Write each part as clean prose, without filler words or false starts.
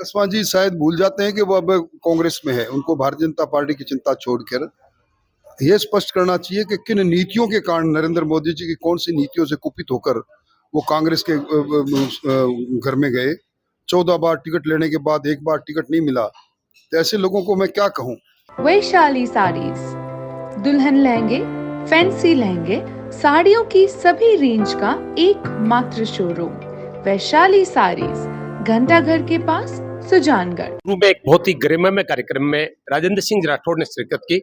कसवा जी शायद भूल जाते हैं कि वो अब कांग्रेस में है। उनको भारतीय जनता पार्टी की चिंता छोड़कर ये स्पष्ट करना चाहिए कि किन नीतियों के कारण नरेंद्र मोदी जी की कौन सी नीतियों से कुपित होकर वो कांग्रेस के घर में गए। 14 बार टिकट लेने के बाद एक बार टिकट नहीं मिला, तो ऐसे लोगों को मैं क्या कहूँ। वैशाली साड़ीज, दुल्हन लहंगे, फैंसी लहंगे, साड़ियों की सभी रेंज का एकमात्र शोरूम वैशाली साड़ीज, घंटाघर के पास, सुजानगढ़। में एक बहुत ही गरिमामय कार्यक्रम में राजेंद्र सिंह राठौड़ ने शिरकत की,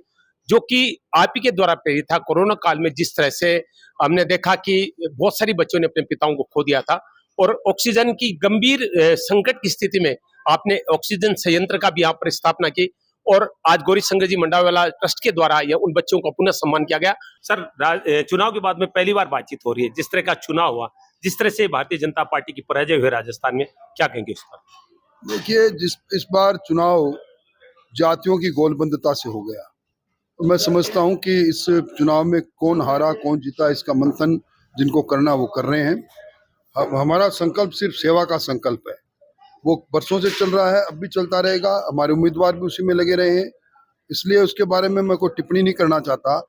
जो कि आप ही के द्वारा प्रेरित था। कोरोना काल में जिस तरह से हमने देखा कि बहुत सारी बच्चों ने अपने पिताओं को खो दिया था और ऑक्सीजन की गंभीर संकट की स्थिति में आपने ऑक्सीजन संयंत्र का भी यहाँ पर स्थापना की और आज गौरी शंकर जी मंडावाला ट्रस्ट के द्वारा यह उन बच्चों का पुनः सम्मान किया गया। सर, चुनाव के बाद में पहली बार बातचीत हो रही है, जिस तरह का चुनाव हुआ, जिस तरह से भारतीय जनता पार्टी की पराजय हुई राजस्थान में, क्या कहेंगे इस पर? देखिए, इस बार चुनाव जातियों की गोलबंदता से हो गया। तो मैं समझता हूं कि इस चुनाव में कौन हारा कौन जीता इसका मंथन जिनको करना वो कर रहे हैं। हमारा संकल्प सिर्फ सेवा का संकल्प है, वो बरसों से चल रहा है, अब भी चलता रहेगा। हमारे उम्मीदवार भी उसी में लगे रहे हैं, इसलिए उसके बारे में मैं कोई टिप्पणी नहीं करना चाहता।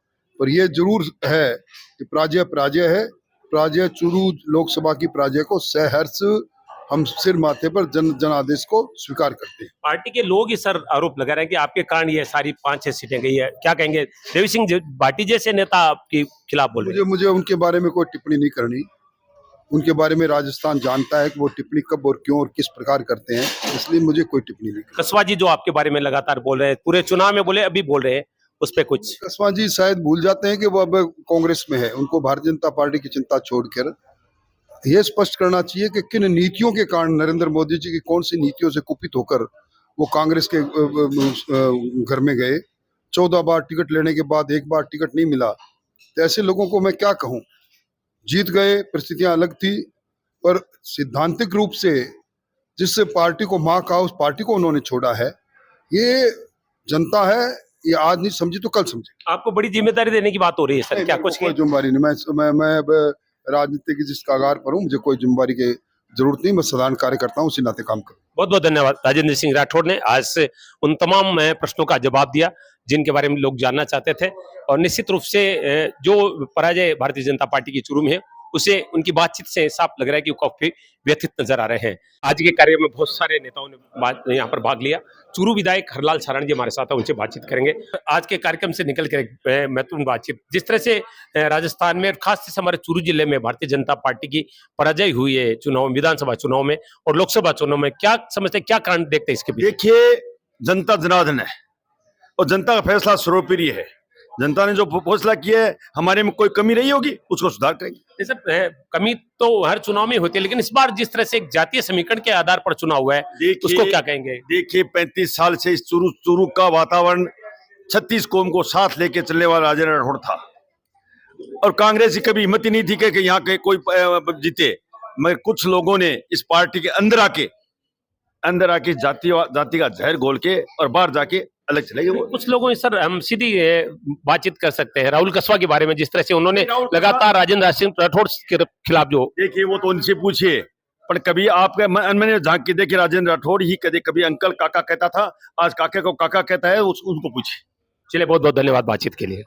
पर यह जरूर है कि पराजय पराजय है। पराजय चूरू लोकसभा की पराजय को सहर्ष हम सिर माथे पर जनादेश को स्वीकार करते हैं। पार्टी के लोग ही सर आरोप लगा रहे हैं कि आपके कारण ये सारी 5-6 सीटें गई है, क्या कहेंगे? देवी सिंह भाटी जैसे नेता आपके खिलाफ बोल रहे हैं। मुझे उनके बारे में कोई टिप्पणी नहीं करनी। उनके बारे में राजस्थान जानता है कि वो टिप्पणी कब और क्यों और किस प्रकार करते हैं, इसलिए मुझे कोई टिप्पणी नहीं करनी। कसवा जी जो आपके बारे में लगातार बोल रहे हैं, पूरे चुनाव में बोले, अभी बोल रहे हैं, उस पर कुछ? कसवा जी शायद भूल जाते हैं कि वो अब कांग्रेस में है। उनको भारतीय जनता पार्टी की चिंता छोड़कर ये स्पष्ट करना चाहिए कि किन नीतियों के कारण नरेंद्र मोदी जी की कौन सी नीतियों से कुपित होकर वो कांग्रेस के घर में गए। 14 बार टिकट लेने के बाद एक बार टिकट नहीं मिला, तो ऐसे लोगों को मैं क्या कहूँ। जीत गए, परिस्थितियां अलग थी, पर सिद्धांतिक रूप से जिस पार्टी को माँ कहा उस पार्टी को उन्होंने छोड़ा है। ये जनता है, ये आज नहीं समझी तो कल समझे। आपको बड़ी जिम्मेदारी देने की बात हो रही है सर, क्या कुछ? कोई जिम्मेदारी नहीं। मैं अब राजनीति की जिस कागार पर हूँ, मुझे कोई जिम्मेदारी की जरूरत नहीं। मैं साधारण कार्यकर्ता हूँ, उसी नाते काम करूँ। बहुत बहुत धन्यवाद। राजेंद्र सिंह राठौड़ ने आज से उन तमाम प्रश्नों का जवाब दिया जिनके बारे में लोग जानना चाहते थे और निश्चित रूप से जो पराजय भारतीय जनता पार्टी की चुरू में है, उसे उनकी बातचीत से साफ लग रहा है कि वो काफी व्यथित नजर आ रहे हैं। आज के कार्य में बहुत सारे नेताओं ने यहाँ पर भाग लिया। चूरू विधायक हरलाल सारण जी हमारे साथ हैं, उनसे बातचीत करेंगे। आज के कार्यक्रम से निकल कर महत्वपूर्ण बातचीत, जिस तरह से राजस्थान में खासतौर से हमारे चूरू जिले में भारतीय जनता पार्टी की पराजय हुई है चुनाव, विधानसभा चुनाव में और लोकसभा चुनाव में, क्या समझते, क्या कारण देखते हैं इसके पीछे? देखिए, जनता जनार्दन है और जनता का फैसला सर्वोपरि है। जनता ने जो फैसला किया है, हमारे में कोई कमी रही होगी उसको सुधार करेंगे। सर, कमी तो हर चुनाव में होती है, लेकिन इस बार जिस तरह से एक जातीय समीकरण के आधार पर चुनाव हुआ है, उसको क्या कहेंगे? देखिए, 35 साल से इस चूरू का वातावरण 36 कौम को साथ लेके चलने वाला राजेंद्र राठौड़ था और कांग्रेस की कभी हिम्मत ही नहीं थी कि यहाँ के कोई जीते। मगर कुछ लोगों ने इस पार्टी के अंदर आके जाति का जहर घोल के और बाहर जाके अलग चले गए। कुछ लोगों सर, हम सीधी बातचीत कर सकते हैं राहुल कसवा के बारे में, जिस तरह से उन्होंने लगातार राजेंद्र सिंह राठौड़ के खिलाफ जो, देखिए वो तो उनसे पूछिए, पर कभी आपके मन में झांक के देखिए, राजेंद्र राठौड़ ही कभी अंकल काका कहता था, आज काके को काका कहता है, उनको पूछिए। चलिए, बहुत बहुत धन्यवाद बातचीत के लिए।